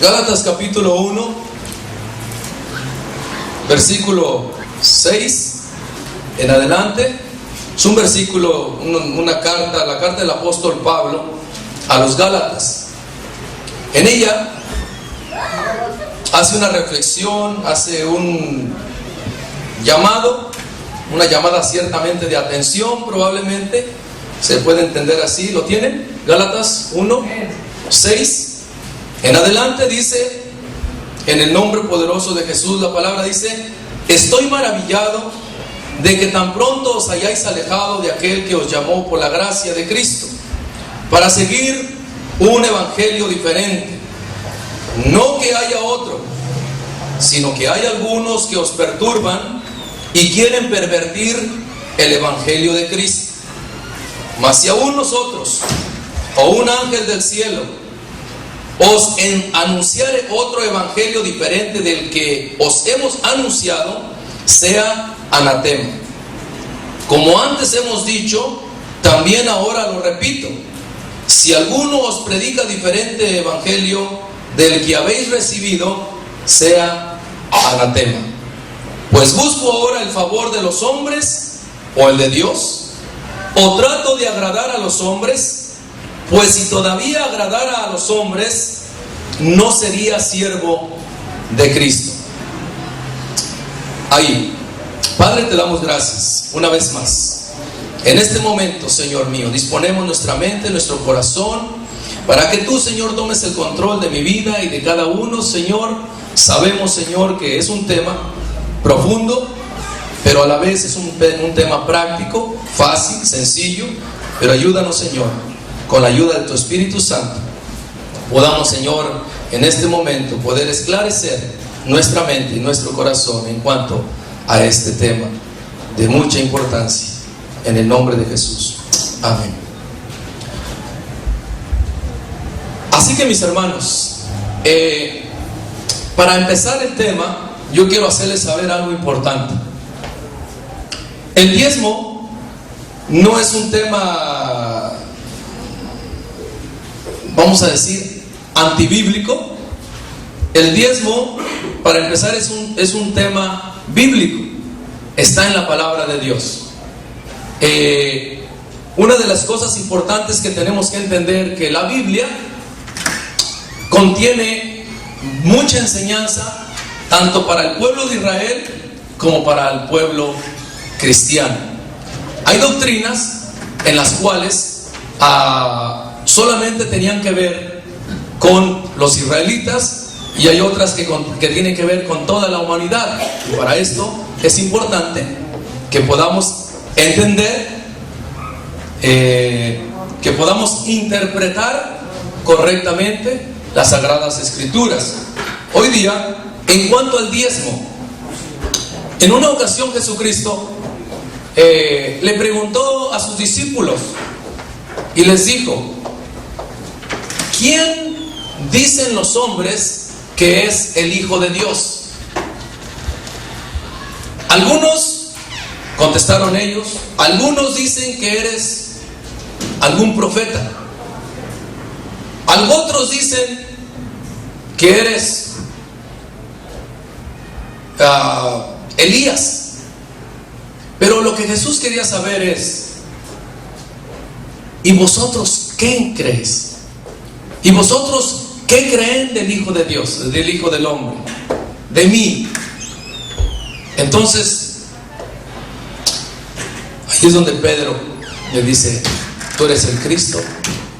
Gálatas capítulo 1, versículo 6 en adelante. Es un versículo, una carta, la carta del apóstol Pablo a los Gálatas. En ella hace una reflexión, hace un llamado, una llamada ciertamente de atención, probablemente se puede entender así. ¿Lo tienen? Gálatas 1, 6 en adelante dice: en el nombre poderoso de Jesús, la palabra dice: estoy maravillado de que tan pronto os hayáis alejado de aquel que os llamó por la gracia de Cristo, para seguir un evangelio diferente. No que haya otro, sino que hay algunos que os perturban y quieren pervertir el evangelio de Cristo. Mas si aún nosotros, o un ángel del cielo, os anunciare otro evangelio diferente del que os hemos anunciado, sea anatema. Como antes hemos dicho, también ahora lo repito: si alguno os predica diferente evangelio del que habéis recibido, sea anatema. Pues busco ahora el favor de los hombres o el de Dios, o trato de agradar a los hombres. Pues si todavía agradara a los hombres, no sería siervo de Cristo. Ahí, Padre, te damos gracias una vez más. En este momento, Señor mío, disponemos nuestra mente, nuestro corazón, para que tú, Señor, tomes el control de mi vida y de cada uno, Señor. Sabemos, Señor, que es un tema profundo, pero a la vez es un tema práctico, fácil, sencillo. Pero ayúdanos, Señor, con la ayuda de tu Espíritu Santo, podamos, Señor, en este momento poder esclarecer nuestra mente y nuestro corazón en cuanto a este tema de mucha importancia, en el nombre de Jesús. Amén. Así que, mis hermanos, para empezar el tema, yo quiero hacerles saber algo importante. El diezmo no es un tema, vamos a decir, antibíblico. El diezmo, para empezar, es un tema bíblico. Está en la palabra de Dios. Una de las cosas importantes que tenemos que entender, que la Biblia contiene mucha enseñanza, tanto para el pueblo de Israel como para el pueblo cristiano. Hay doctrinas en las cuales solamente tenían que ver con los israelitas, y hay otras que tienen que ver con toda la humanidad. Y para esto es importante que podamos entender, que podamos interpretar correctamente las Sagradas Escrituras. Hoy día, en cuanto al diezmo, en una ocasión Jesucristo le preguntó a sus discípulos y les dijo: ¿quién dicen los hombres que es el Hijo de Dios? Algunos, contestaron ellos, algunos dicen que eres algún profeta, otros dicen que eres Elías. Pero lo que Jesús quería saber es: ¿y vosotros qué creéis? ¿Y vosotros qué creen del Hijo de Dios, del Hijo del Hombre, de mí? Entonces, ahí es donde Pedro le dice: tú eres el Cristo,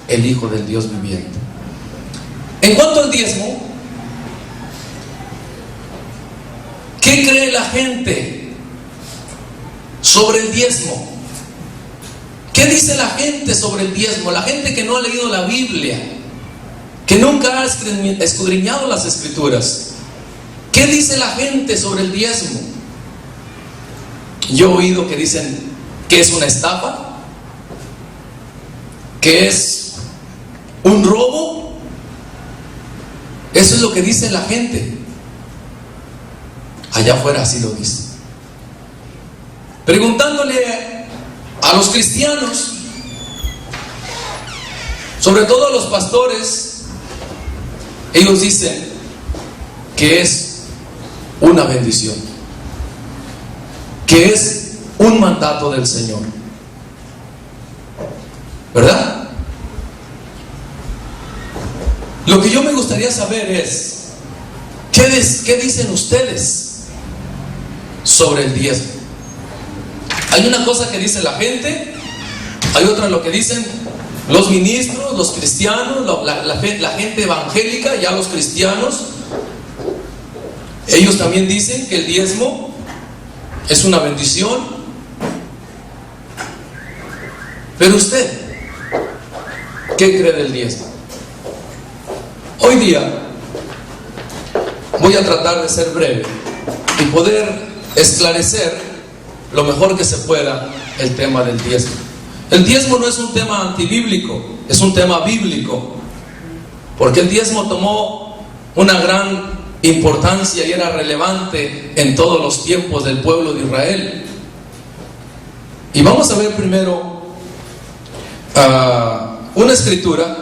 el Hijo del Dios viviente. En cuanto al diezmo, ¿qué cree la gente sobre el diezmo? ¿Qué dice la gente sobre el diezmo? La gente que no ha leído la Biblia, que nunca ha escudriñado las Escrituras. ¿Qué dice la gente sobre el diezmo? Yo he oído que dicen que es una estafa, que es un robo. Eso es lo que dice la gente. Allá afuera así lo dice. Preguntándole a los cristianos, sobre todo a los pastores, ellos dicen que es una bendición, que es un mandato del Señor, ¿verdad? Lo que yo me gustaría saber es, ¿qué dicen ustedes sobre el diezmo? Hay una cosa que dice la gente, hay otra lo que dicen los ministros, los cristianos, la gente evangélica, ya los cristianos. Ellos también dicen que el diezmo es una bendición. Pero usted, ¿qué cree del diezmo? Hoy día voy a tratar de ser breve y poder esclarecer lo mejor que se pueda el tema del diezmo. El diezmo no es un tema antibíblico, es un tema bíblico, porque el diezmo tomó una gran importancia y era relevante en todos los tiempos del pueblo de Israel. Y vamos a ver primero una escritura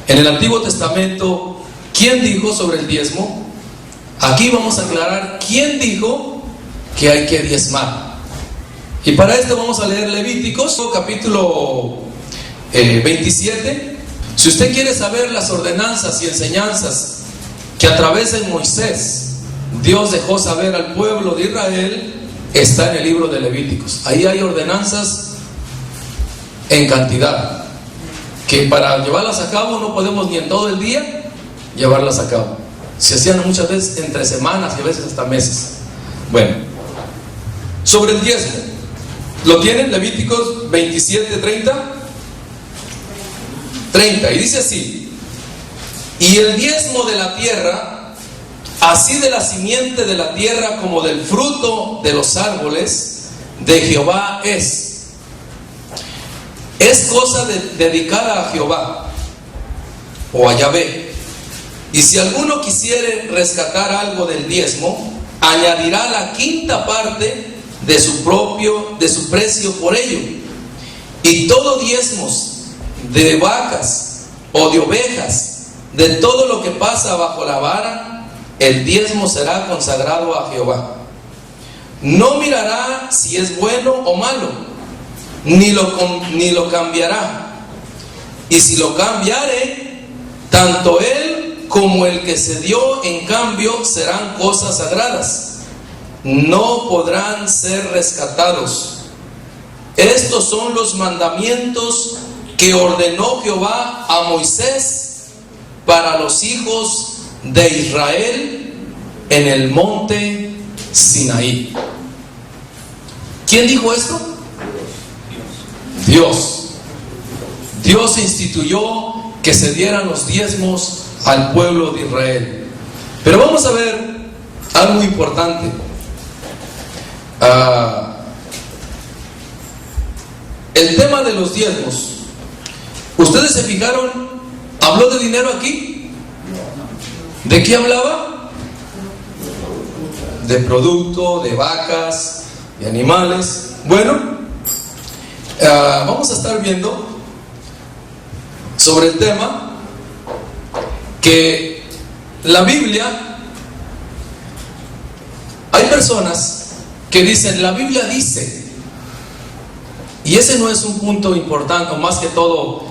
en el Antiguo Testamento. ¿Quién dijo sobre el diezmo? Aquí vamos a aclarar quién dijo que hay que diezmar. Y para esto vamos a leer Levíticos, capítulo 27. Si usted quiere saber las ordenanzas y enseñanzas que a través de Moisés Dios dejó saber al pueblo de Israel, está en el libro de Levíticos. Ahí hay ordenanzas en cantidad, que para llevarlas a cabo no podemos ni en todo el día llevarlas a cabo. Se hacían muchas veces entre semanas y a veces hasta meses. Bueno, sobre el diezmo, ¿lo tienen? Levíticos 27, 30, y dice así: y el diezmo de la tierra, así de la simiente de la tierra como del fruto de los árboles, de Jehová es cosa dedicada a Jehová o a Yahvé. Y si alguno quisiere rescatar algo del diezmo, añadirá la quinta parte de su precio por ello. Y todo diezmos de vacas o de ovejas, de todo lo que pasa bajo la vara, el diezmo será consagrado a Jehová. No mirará si es bueno o malo, ni lo cambiará. Y si lo cambiare, tanto él como el que se dio en cambio serán cosas sagradas, no podrán ser rescatados. Estos son los mandamientos que ordenó Jehová a Moisés para los hijos de Israel en el monte Sinaí. ¿Quién dijo esto? Dios instituyó que se dieran los diezmos al pueblo de Israel. Pero vamos a ver algo importante. El tema de los diezmos, ¿ustedes se fijaron? ¿Habló de dinero aquí? ¿De qué hablaba? De producto, de vacas, de animales. Bueno, vamos a estar viendo sobre el tema que la Biblia, hay personas que dicen, la Biblia dice, y ese no es un punto importante, o más que todo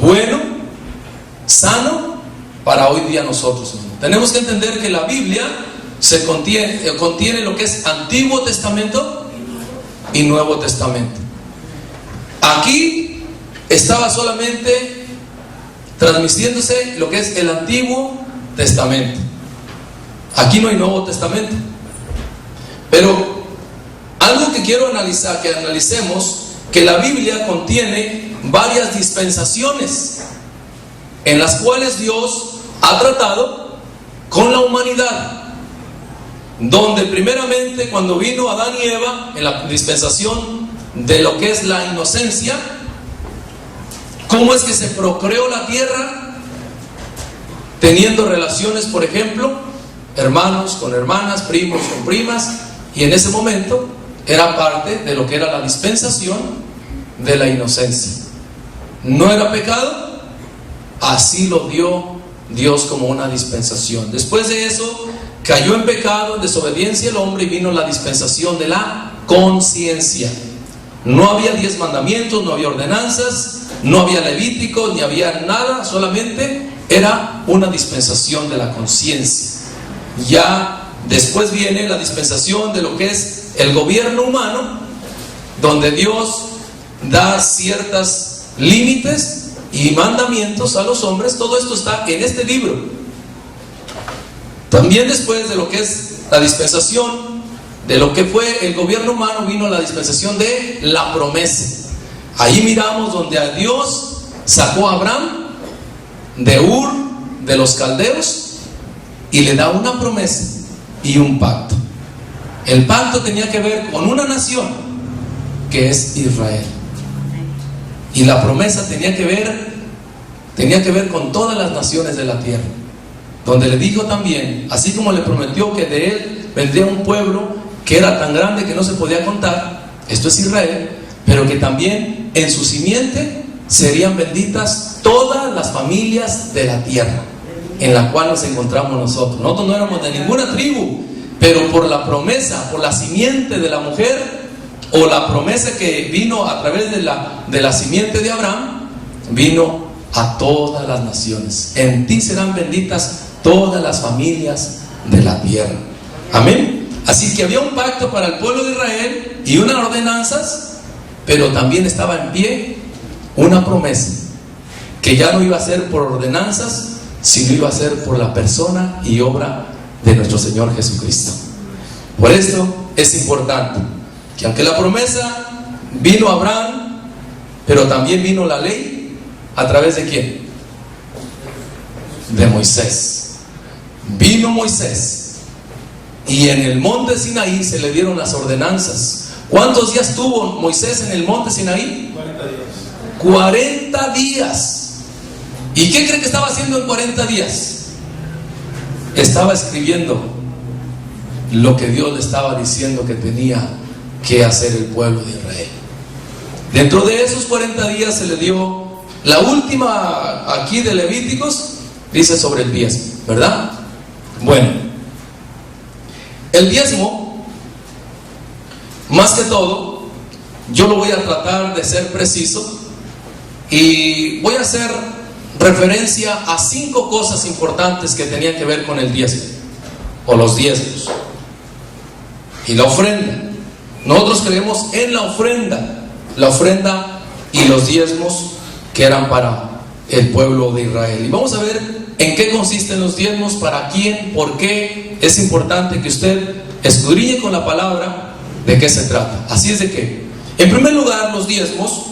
bueno, sano para hoy día nosotros. Tenemos que entender que la Biblia contiene lo que es Antiguo Testamento y Nuevo Testamento. Aquí estaba solamente transmitiéndose lo que es el Antiguo Testamento. Aquí no hay Nuevo Testamento. Pero algo que quiero analizar, que analicemos, que la Biblia contiene varias dispensaciones en las cuales Dios ha tratado con la humanidad, donde primeramente cuando vino Adán y Eva en la dispensación de lo que es la inocencia, cómo es que se procreó la tierra teniendo relaciones, por ejemplo, hermanos con hermanas, primos con primas, y en ese momento era parte de lo que era la dispensación de la inocencia. No era pecado, así lo dio Dios como una dispensación. Después de eso, cayó en pecado, en desobediencia el hombre, y vino la dispensación de la conciencia. No había 10 mandamientos, no había ordenanzas, no había levíticos, ni había nada, solamente era una dispensación de la conciencia. Ya después viene la dispensación de lo que es el gobierno humano, donde Dios da ciertos límites y mandamientos a los hombres. Todo esto está en este libro. También después de lo que es la dispensación de lo que fue el gobierno humano, vino la dispensación de la promesa. Ahí miramos donde a Dios sacó a Abraham de Ur de los caldeos y le da una promesa y un pacto. El pacto tenía que ver con una nación que es Israel, y la promesa tenía que ver con todas las naciones de la tierra, donde le dijo también, así como le prometió que de él vendría un pueblo que era tan grande que no se podía contar, esto es Israel, pero que también en su simiente serían benditas todas las familias de la tierra en la cual nos encontramos nosotros. Nosotros no éramos de ninguna tribu, pero por la promesa, por la simiente de la mujer, o la promesa que vino a través de la simiente de Abraham, vino a todas las naciones. En ti serán benditas todas las familias de la tierra. Amén. Así que había un pacto para el pueblo de Israel y unas ordenanzas, pero también estaba en pie una promesa que ya no iba a ser por ordenanzas, sino iba a ser por la persona y obra de nuestro Señor Jesucristo. Por esto es importante que aunque la promesa vino a Abraham, pero también vino la ley, ¿a través de quién? De Moisés. Vino Moisés, y en el monte Sinaí se le dieron las ordenanzas. ¿Cuántos días tuvo Moisés en el monte Sinaí? 40 días. 40 días. ¿Y qué cree que estaba haciendo en 40 días? Estaba escribiendo lo que Dios le estaba diciendo que tenía que hacer el pueblo de Israel. Dentro de esos 40 días se le dio la última aquí de Levíticos, dice sobre el diezmo, ¿verdad? Bueno, el diezmo, más que todo, yo lo voy a tratar de ser preciso y voy a hacer referencia a 5 cosas importantes que tenían que ver con el diezmo o los diezmos y la ofrenda. Nosotros creemos en la ofrenda y los diezmos que eran para el pueblo de Israel. Y vamos a ver en qué consisten los diezmos, para quién, por qué. Es importante que usted escudriñe con la palabra de qué se trata. Así es de que, en primer lugar, los diezmos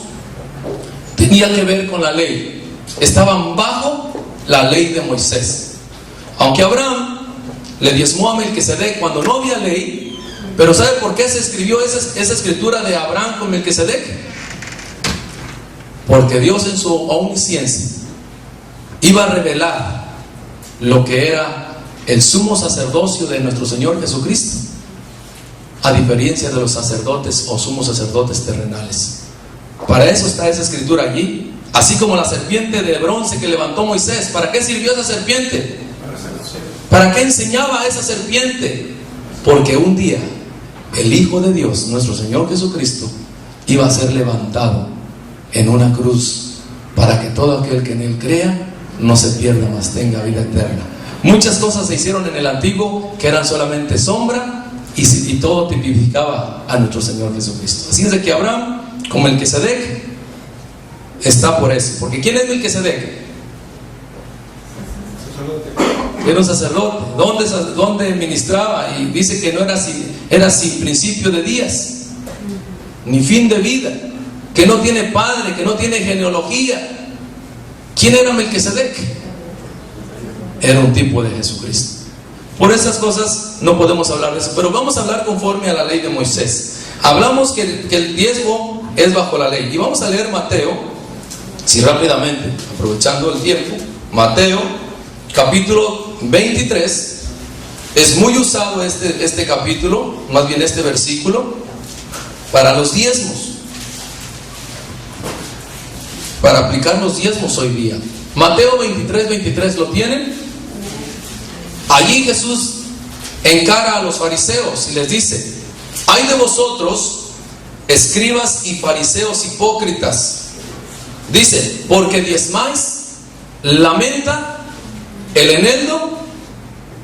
tenían que ver con la ley. Estaban bajo la ley de Moisés. Aunque Abraham le diezmó a Melquisedec cuando no había ley, pero ¿sabe por qué se escribió esa escritura de Abraham con Melquisedec? Porque Dios en su omnisciencia iba a revelar lo que era el sumo sacerdocio de nuestro Señor Jesucristo, a diferencia de los sacerdotes o sumos sacerdotes terrenales. Para eso está esa escritura allí. Así como la serpiente de bronce que levantó Moisés. ¿Para qué sirvió esa serpiente? ¿Para qué enseñaba a esa serpiente? Porque un día el Hijo de Dios, nuestro Señor Jesucristo, iba a ser levantado en una cruz para que todo aquel que en Él crea no se pierda, mas tenga vida eterna. Muchas cosas se hicieron en el antiguo que eran solamente sombra, y todo tipificaba a nuestro Señor Jesucristo. Así es de que Abraham, como Melquisedec, está por eso. Porque ¿quién es Melquisedec? Era un sacerdote. ¿Dónde ministraba? Y dice que no era sin principio de días ni fin de vida, que no tiene padre, que no tiene genealogía. ¿Quién era Melquisedec? Era un tipo de Jesucristo. Por esas cosas no podemos hablar de eso, pero vamos a hablar conforme a la ley de Moisés. Hablamos que el diezmo es bajo la ley, y vamos a leer Mateo, si rápidamente, aprovechando el tiempo. Mateo capítulo 23. Es muy usado este capítulo, más bien este versículo, para los diezmos, para aplicar los diezmos hoy día. Mateo 23:23, ¿lo tienen? Allí Jesús encara a los fariseos y les dice: ay de vosotros, escribas y fariseos hipócritas, dice, porque diezmáis la menta, el eneldo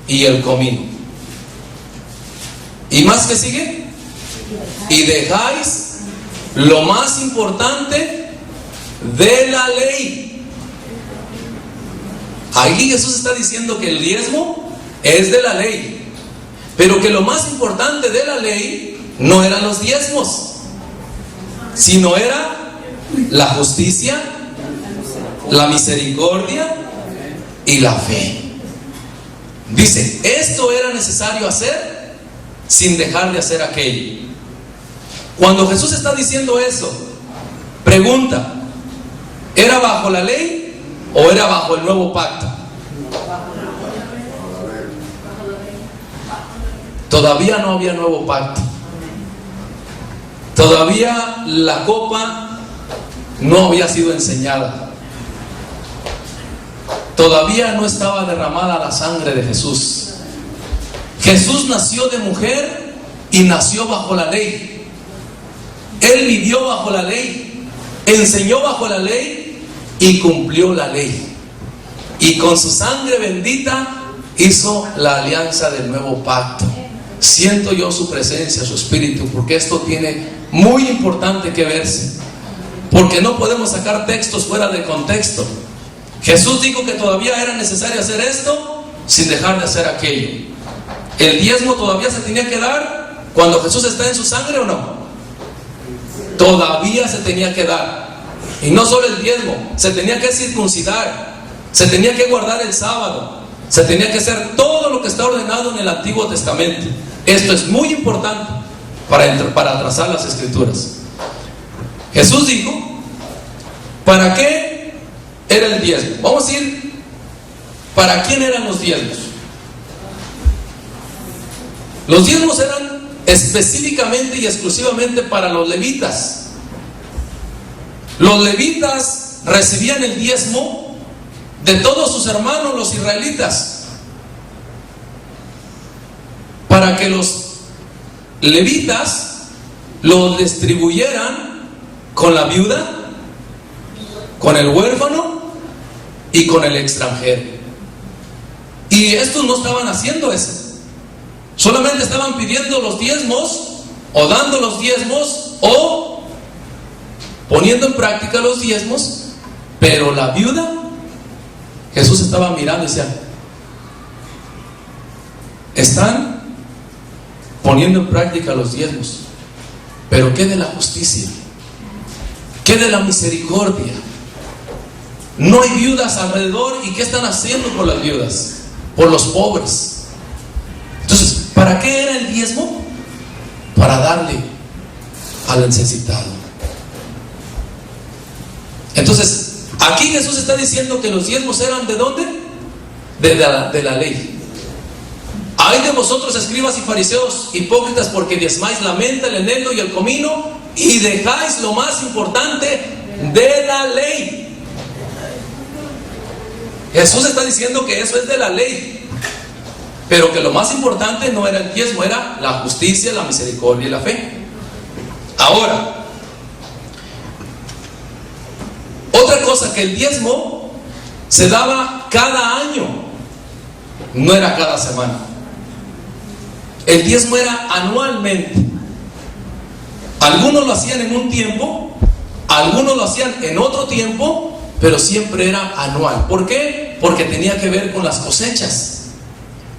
y el comino. ¿Y más que sigue? Y dejáis lo más importante de la ley. Ahí Jesús está diciendo que el diezmo es de la ley, pero que lo más importante de la ley no eran los diezmos, sino era la justicia, la misericordia y la fe. Dice, esto era necesario hacer sin dejar de hacer aquello. Cuando Jesús está diciendo eso, pregunta, ¿era bajo la ley o era bajo el nuevo pacto? Todavía no había nuevo pacto. Todavía la copa no había sido enseñada. Todavía no estaba derramada la sangre de Jesús. Jesús nació de mujer y nació bajo la ley. Él vivió bajo la ley, enseñó bajo la ley y cumplió la ley. Y con su sangre bendita hizo la alianza del nuevo pacto. Siento yo su presencia, su espíritu, porque esto tiene muy importante que verse, porque no podemos sacar textos fuera de contexto. Jesús dijo que todavía era necesario hacer esto sin dejar de hacer aquello. ¿El diezmo todavía se tenía que dar cuando Jesús está en su sangre o no? Todavía se tenía que dar. Y no solo el diezmo, se tenía que circuncidar, se tenía que guardar el sábado, se tenía que hacer todo lo que está ordenado en el Antiguo Testamento. Esto es muy importante para trazar las Escrituras. Jesús dijo, ¿para qué era el diezmo? Vamos a ir, ¿para quién eran los diezmos? Los diezmos eran específicamente y exclusivamente para los levitas. Los levitas recibían el diezmo de todos sus hermanos los israelitas, para que los levitas lo distribuyeran con la viuda, con el huérfano y con el extranjero. Y estos no estaban haciendo eso, solamente estaban pidiendo los diezmos o dando los diezmos o poniendo en práctica los diezmos. Pero la viuda, Jesús estaba mirando y decía, están poniendo en práctica los diezmos, pero ¿qué de la justicia? ¿Qué de la misericordia? No hay viudas alrededor, ¿y qué están haciendo por las viudas? Por los pobres. Entonces, ¿para qué era el diezmo? Para darle al necesitado. Entonces, aquí Jesús está diciendo que los diezmos eran ¿de dónde? De la ley. Ay de vosotros, escribas y fariseos hipócritas, porque diezmáis la menta, el eneldo y el comino, y dejáis lo más importante de la ley. Jesús está diciendo que eso es de la ley, pero que lo más importante no era el diezmo, era la justicia, la misericordia y la fe. Ahora, otra cosa, que el diezmo se daba cada año, no era cada semana. El diezmo era anualmente. Algunos lo hacían en un tiempo, algunos lo hacían en otro tiempo, pero siempre era anual. ¿Por qué? Porque tenía que ver con las cosechas.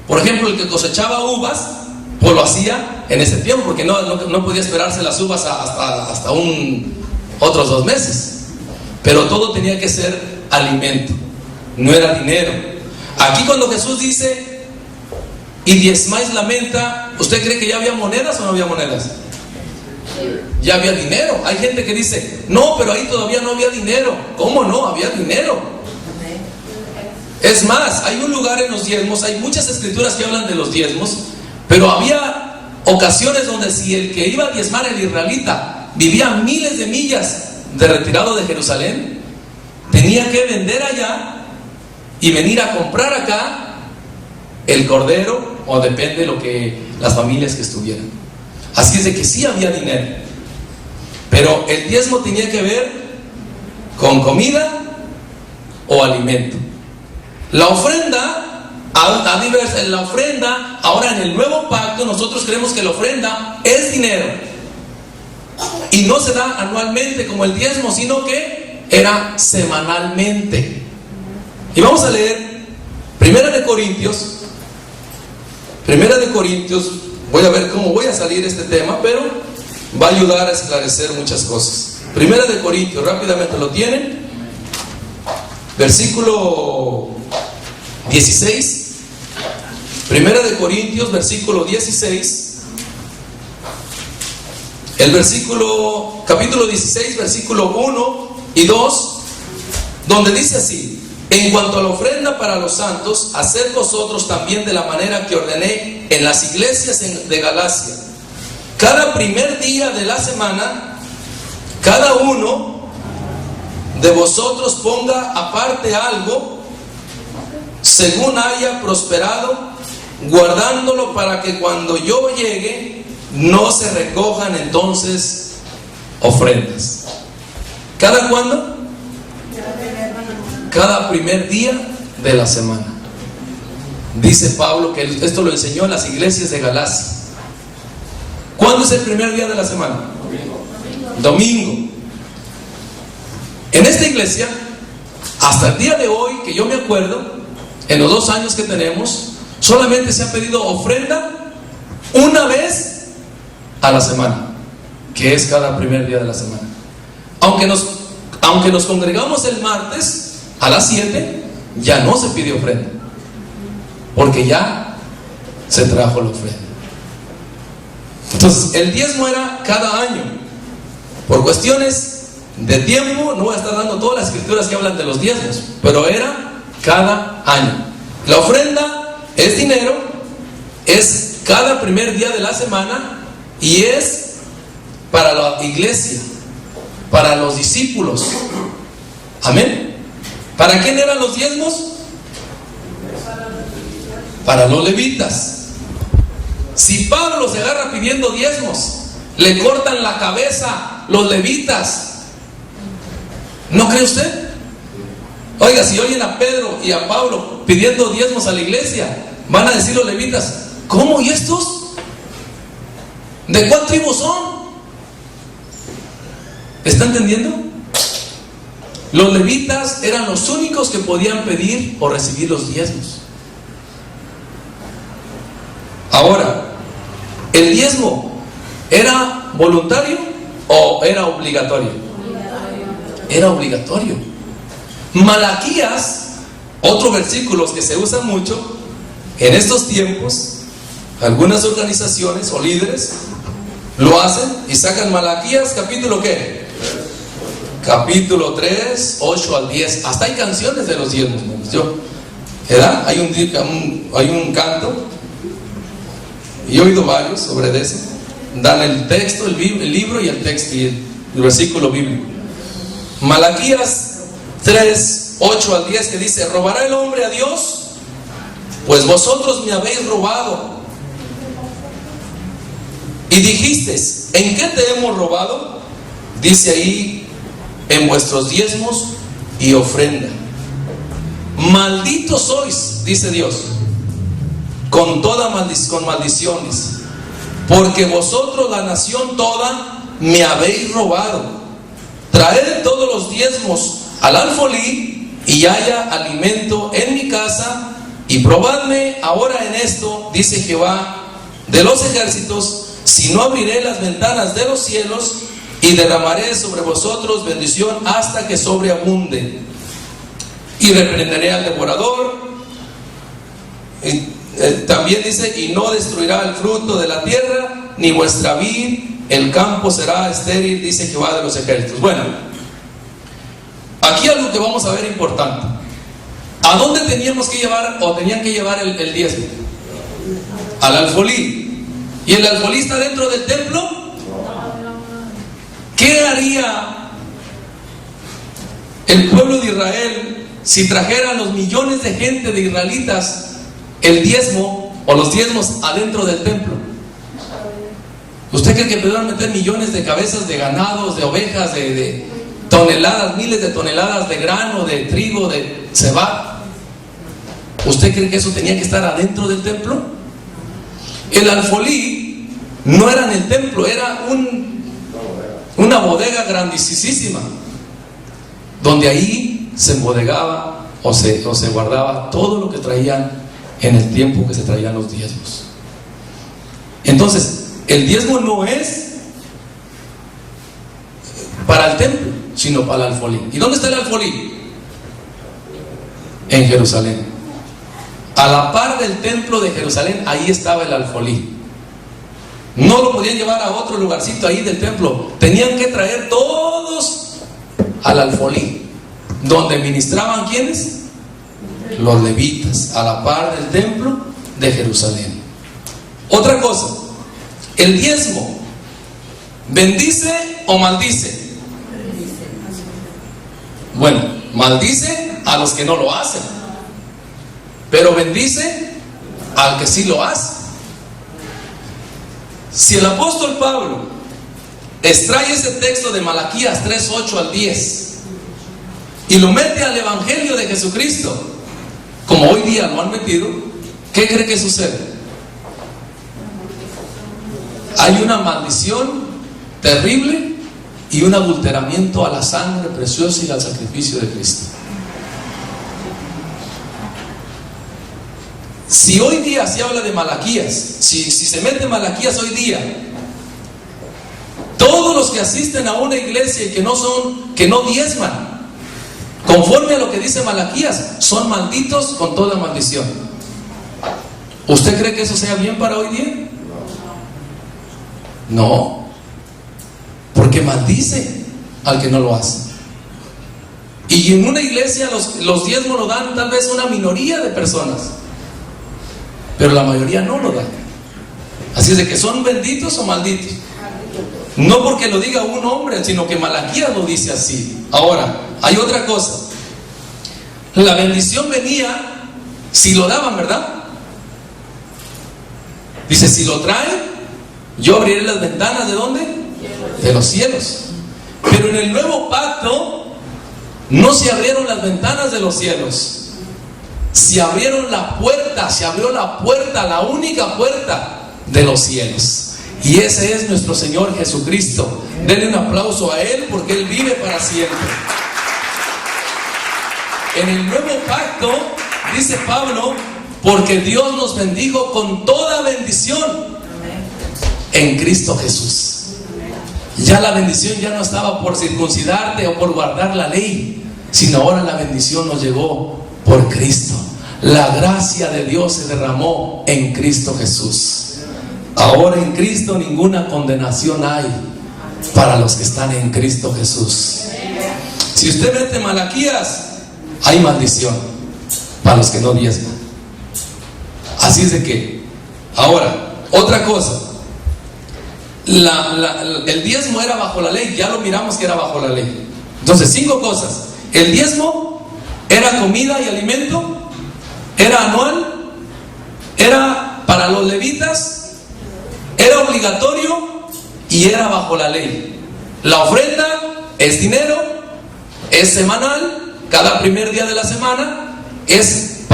Por ejemplo, el que cosechaba uvas, pues lo hacía en ese tiempo, porque no podía esperarse las uvas hasta otros 2 meses. Pero todo tenía que ser alimento, no era dinero. Aquí cuando Jesús dice, y diezmáis la menta, ¿usted cree que ya había monedas o no había monedas? Ya había dinero. Hay gente que dice, no, pero ahí todavía no había dinero. ¿Cómo no? Había dinero. Es más, hay un lugar en los diezmos, hay muchas escrituras que hablan de los diezmos, pero había ocasiones donde si el que iba a diezmar, el israelita, vivía miles de millas de retirado de Jerusalén, tenía que vender allá y venir a comprar acá el cordero, o depende de lo que las familias que estuvieran. Así es de que sí había dinero, pero el diezmo tenía que ver con comida o alimento. La ofrenda, la ofrenda, ahora en el nuevo pacto nosotros creemos que la ofrenda es dinero y no se da anualmente como el diezmo, sino que era semanalmente. Y vamos a leer Primera de Corintios. Voy a ver cómo voy a salir este tema, pero va a ayudar a esclarecer muchas cosas. Primera de Corintios, rápidamente lo tienen. Versículo 16. Primera de Corintios, versículo 16. Capítulo 16, versículo 1 y 2, donde dice así: en cuanto a la ofrenda para los santos, haced vosotros también de la manera que ordené en las iglesias de Galacia. Cada primer día de la semana, cada uno de vosotros ponga aparte algo, según haya prosperado, guardándolo para que cuando yo llegue, no se recojan entonces ofrendas. ¿Cada cuándo? Cada primer día de la semana. Dice Pablo que esto lo enseñó en las iglesias de Galacia. ¿Cuándo es el primer día de la semana? Domingo. En esta iglesia, hasta el día de hoy, que yo me acuerdo, en los 2 años que tenemos, solamente se ha pedido ofrenda una vez a la semana, que es cada primer día de la semana. Aunque nos congregamos el martes a las 7, ya no se pide ofrenda, porque ya se trajo la ofrenda. Entonces el diezmo era cada año. Por cuestiones de tiempo no voy a estar dando todas las escrituras que hablan de los diezmos, pero era cada año. La ofrenda es dinero, es cada primer día de la semana, y es para la iglesia, para los discípulos. Amén. ¿Para quién eran los diezmos? Para los levitas. Si Pablo se agarra pidiendo diezmos, le cortan la cabeza los levitas. ¿No cree usted? Oiga, si oyen a Pedro y a Pablo pidiendo diezmos a la iglesia, van a decir los levitas: ¿cómo? ¿Y estos? ¿De cuál tribu son? ¿Está entendiendo? Los levitas eran los únicos que podían pedir o recibir los diezmos. Ahora, ¿el diezmo era voluntario o era obligatorio? Era obligatorio. Malaquías, otro versículo que se usa mucho en estos tiempos, algunas organizaciones o líderes lo hacen y sacan Malaquías, capítulo ¿qué? Capítulo 3, 8 al 10. Hasta hay canciones de los diezmos, ¿verdad? Hay un canto, y he oído varios sobre eso. Dan el texto, el libro y el texto y el versículo bíblico. Malaquías 3, 8 al 10, que dice: ¿robará el hombre a Dios? Pues vosotros me habéis robado. Y dijisteis: ¿en qué te hemos robado? Dice ahí: en vuestros diezmos y ofrenda. Malditos sois, dice Dios, con maldiciones, porque vosotros, la nación toda, me habéis robado. Traed todos los diezmos al alfolí, y haya alimento en mi casa, y probadme ahora en esto, dice Jehová de los ejércitos, si no abriré las ventanas de los cielos y derramaré sobre vosotros bendición hasta que sobreabunde. Y reprenderé al devorador. También dice: y no destruirá el fruto de la tierra, ni vuestra vid, el campo será estéril, dice Jehová de los ejércitos. Bueno, aquí algo que vamos a ver importante. ¿A dónde teníamos que llevar, o tenían que llevar el diezmo? Al alfolí. ¿Y el alfolí está dentro del templo? ¿Qué haría el pueblo de Israel si trajeran los millones de gente de israelitas el diezmo o los diezmos adentro del templo? ¿Usted cree que pudieran meter millones de cabezas de ganados, de ovejas, de toneladas, miles de toneladas de grano, de trigo, de cebada? ¿Usted cree que eso tenía que estar adentro del templo? El alfolí no era en el templo, era una bodega grandísima, donde ahí se embodegaba o se guardaba todo lo que traían en el tiempo que se traían los diezmos. Entonces, el diezmo no es para el templo, sino para el alfolí. ¿Y dónde está el alfolí? En Jerusalén. A la par del templo de Jerusalén, ahí estaba el alfolí. No lo podían llevar a otro lugarcito ahí del templo. Tenían que traer todos al alfolí, donde ministraban ¿quiénes? Los levitas, a la par del templo de Jerusalén. Otra cosa, el diezmo, ¿bendice o maldice? Bueno, maldice a los que no lo hacen, pero bendice al que sí lo hace. Si el apóstol Pablo extrae ese texto de Malaquías 3:8 al 10 y lo mete al evangelio de Jesucristo, como hoy día lo han metido, ¿qué cree que sucede? Hay una maldición terrible y un adulteramiento a la sangre preciosa y al sacrificio de Cristo. Si hoy día se habla de Malaquías, si se mete Malaquías hoy día, todos los que asisten a una iglesia y que no diezman, conforme a lo que dice Malaquías, son malditos con toda maldición. ¿Usted cree que eso sea bien para hoy día? No, porque maldice al que no lo hace. Y en una iglesia los diezmos lo dan tal vez una minoría de personas, pero la mayoría no lo da. Así es de que son benditos o malditos. No porque lo diga un hombre, sino que Malaquías lo dice así. Ahora, hay otra cosa. La bendición venía si lo daban, ¿verdad? Dice, si lo traen, yo abriré las ventanas ¿de dónde? De los cielos. Pero en el nuevo pacto no se abrieron las ventanas de los cielos. Se abrieron la puerta, se abrió la puerta, la única puerta de los cielos. Y ese es nuestro Señor Jesucristo. Denle un aplauso a Él porque Él vive para siempre. En el nuevo pacto, dice Pablo, porque Dios nos bendijo con toda bendición en Cristo Jesús. Ya la bendición ya no estaba por circuncidarte o por guardar la ley, sino ahora la bendición nos llegó por Cristo. La gracia de Dios se derramó en Cristo Jesús. Ahora en Cristo ninguna condenación hay para los que están en Cristo Jesús. Si usted mete Malaquías, hay maldición para los que no diezman. Así es de que, ahora, otra cosa, el diezmo era bajo la ley, ya lo miramos que era bajo la ley. Entonces, 5 cosas. El diezmo era comida y alimento, era anual, era para los levitas, era obligatorio y era bajo la ley. La ofrenda es dinero, es semanal, cada primer día de la semana, es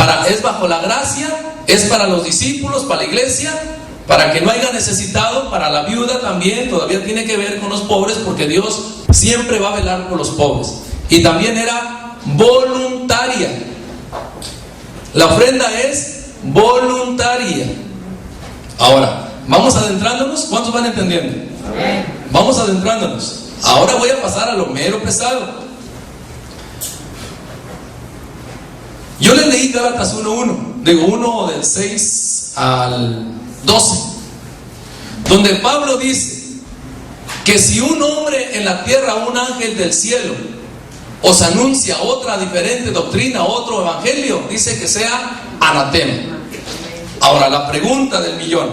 bajo la gracia, es para los discípulos, para la iglesia, para que no haya necesitado, para la viuda también, todavía tiene que ver con los pobres, porque Dios siempre va a velar por los pobres. Y también era voluntaria. La ofrenda es voluntaria. Ahora, vamos adentrándonos. ¿Cuántos van entendiendo? Vamos adentrándonos. Ahora voy a pasar a lo mero pesado. Yo les leí Gálatas 1:1, digo 1 del 6 al 12, donde Pablo dice que si un hombre en la tierra, un ángel del cielo, os anuncia otra diferente doctrina, otro evangelio, dice que sea anatema. Ahora, la pregunta del millón,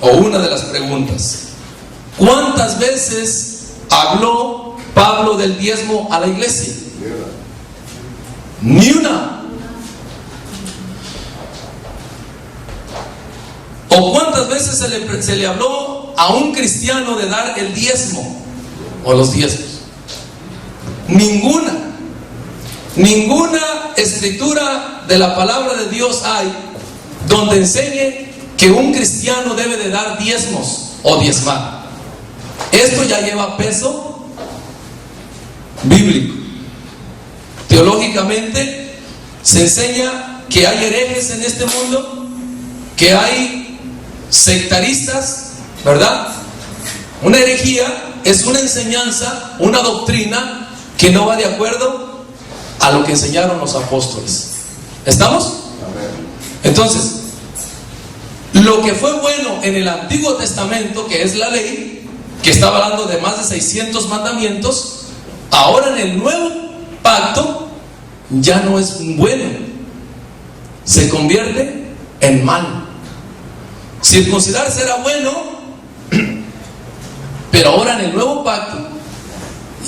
o una de las preguntas: ¿cuántas veces habló Pablo del diezmo a la iglesia? Ni una. ¿O cuántas veces se le habló a un cristiano de dar el diezmo o los diezmos? Ninguna. Ninguna escritura de la palabra de Dios hay donde enseñe que un cristiano debe de dar diezmos o diezmar. Esto ya lleva peso bíblico. Teológicamente se enseña que hay herejes en este mundo, que hay sectaristas, ¿verdad? Una herejía es una enseñanza, una doctrina que no va de acuerdo a lo que enseñaron los apóstoles. ¿Estamos? Entonces, lo que fue bueno en el Antiguo Testamento, que es la ley, que estaba hablando de más de 600 mandamientos, ahora en el Nuevo Pacto ya no es bueno, se convierte en malo. Circuncidarse era bueno, pero ahora en el Nuevo Pacto,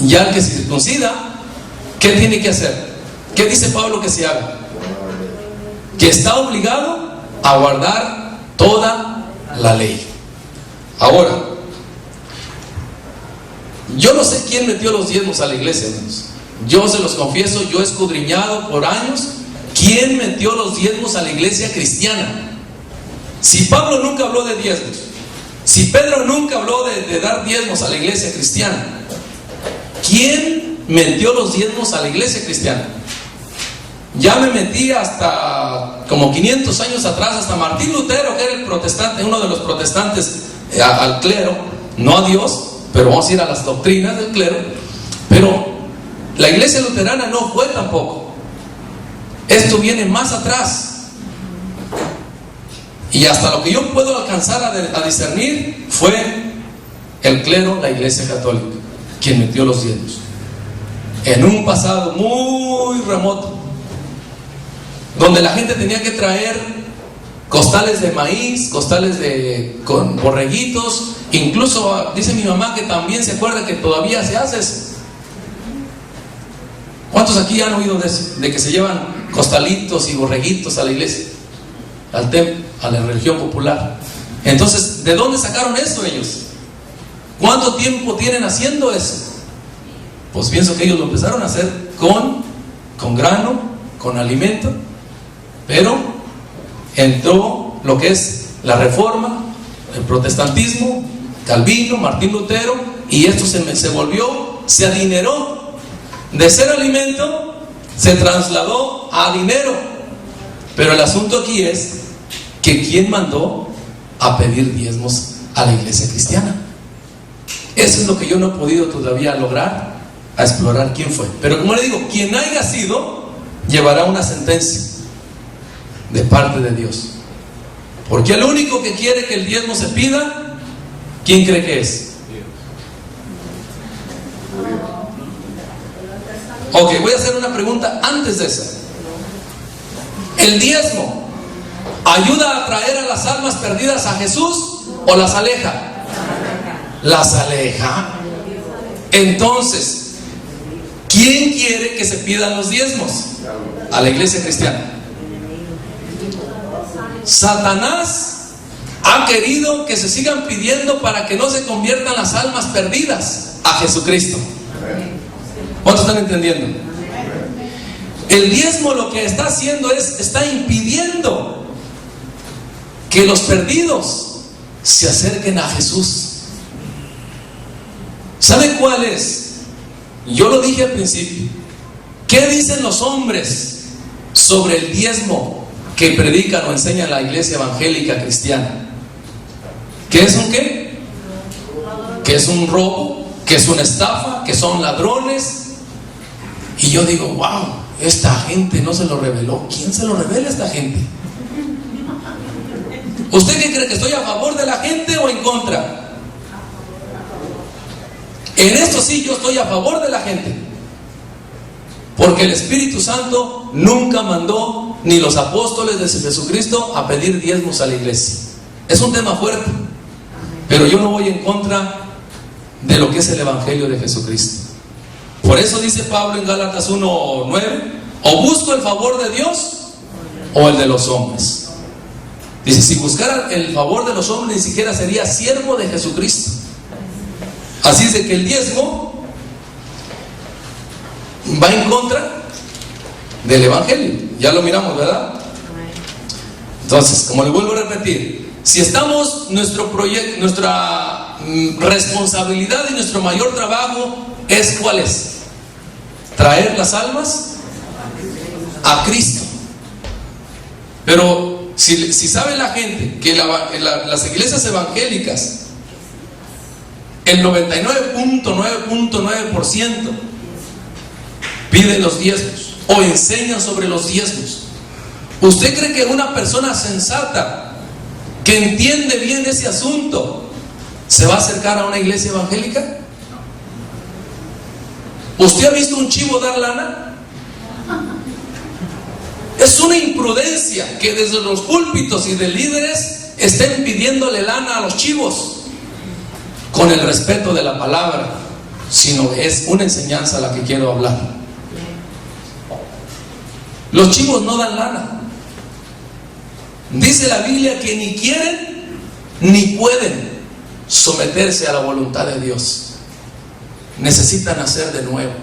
ya el que se circuncida, ¿qué tiene que hacer? ¿Qué dice Pablo que se haga? Que está obligado a guardar toda la ley. Ahora, yo no sé quién metió los diezmos a la iglesia, hermanos. Yo se los confieso, yo he escudriñado por años quién metió los diezmos a la iglesia cristiana. Si Pablo nunca habló de diezmos, si Pedro nunca habló de dar diezmos a la iglesia cristiana, ¿quién metió los diezmos a la iglesia cristiana? Ya me metí hasta como 500 años atrás, hasta Martín Lutero, que era el protestante, uno de los protestantes al clero, no a Dios, pero vamos a ir a las doctrinas del clero. Pero la iglesia luterana no fue tampoco. Esto viene más atrás. Y hasta lo que yo puedo alcanzar a discernir fue el clero, la iglesia católica, quien metió los diezmos. En un pasado muy remoto, donde la gente tenía que traer costales de maíz, costales con borreguitos. Incluso dice mi mamá que también se acuerda que todavía se hace eso. ¿Cuántos aquí han oído de eso? De que se llevan costalitos y borreguitos a la iglesia, al templo, a la religión popular. Entonces, ¿de dónde sacaron eso ellos? ¿Cuánto tiempo tienen haciendo eso? Pues pienso que ellos lo empezaron a hacer con grano, con alimento. Pero entró lo que es la Reforma, el protestantismo, Calvino, Martín Lutero, y esto se adineró. De ser alimento se trasladó a dinero. Pero el asunto aquí es que ¿quién mandó a pedir diezmos a la iglesia cristiana? Eso es lo que yo no he podido todavía lograr, a explorar quién fue. Pero como le digo, quien haya sido, llevará una sentencia de parte de Dios. Porque el único que quiere que el diezmo se pida, ¿quién cree que es? Ok, voy a hacer una pregunta antes de esa. ¿El diezmo ayuda a atraer a las almas perdidas a Jesús o las aleja? Las aleja. Entonces, ¿quién quiere que se pidan los diezmos? A la iglesia cristiana. Satanás ha querido que se sigan pidiendo para que no se conviertan las almas perdidas a Jesucristo. ¿Cuántos están entendiendo? El diezmo lo que está haciendo está impidiendo que los perdidos se acerquen a Jesús. ¿Sabe cuál es? Yo lo dije al principio. ¿Qué dicen los hombres sobre el diezmo que predican o enseñan la iglesia evangélica cristiana? ¿Qué es un qué? ¿Qué es un robo? ¿Qué es una estafa? ¿Qué son ladrones? Y yo digo, wow, esta gente no se lo reveló. ¿Quién se lo revela a esta gente? ¿Usted qué cree? ¿Que estoy a favor de la gente o en contra? En esto sí, yo estoy a favor de la gente. Porque el Espíritu Santo nunca mandó, ni los apóstoles de Jesucristo, a pedir diezmos a la iglesia. Es un tema fuerte, pero yo no voy en contra de lo que es el Evangelio de Jesucristo. Por eso dice Pablo en Gálatas 1:9, o busco el favor de Dios o el de los hombres. Dice, si buscara el favor de los hombres, ni siquiera sería siervo de Jesucristo. Así es de que el diezmo va en contra del evangelio. Ya lo miramos, ¿verdad? Entonces, como le vuelvo a repetir, si estamos, nuestra responsabilidad y nuestro mayor trabajo es, ¿cuál es? Traer las almas a Cristo. Pero si sabe la gente que las iglesias evangélicas, el 99.9% piden los diezmos o enseñan sobre los diezmos, ¿usted cree que una persona sensata que entiende bien ese asunto se va a acercar a una iglesia evangélica? ¿Usted ha visto un chivo dar lana? Es una imprudencia que desde los púlpitos y de líderes estén pidiéndole lana a los chivos, con el respeto de la palabra, sino es una enseñanza a la que quiero hablar. Los chivos no dan lana. Dice la Biblia que ni quieren ni pueden someterse a la voluntad de Dios. Necesitan nacer de nuevo.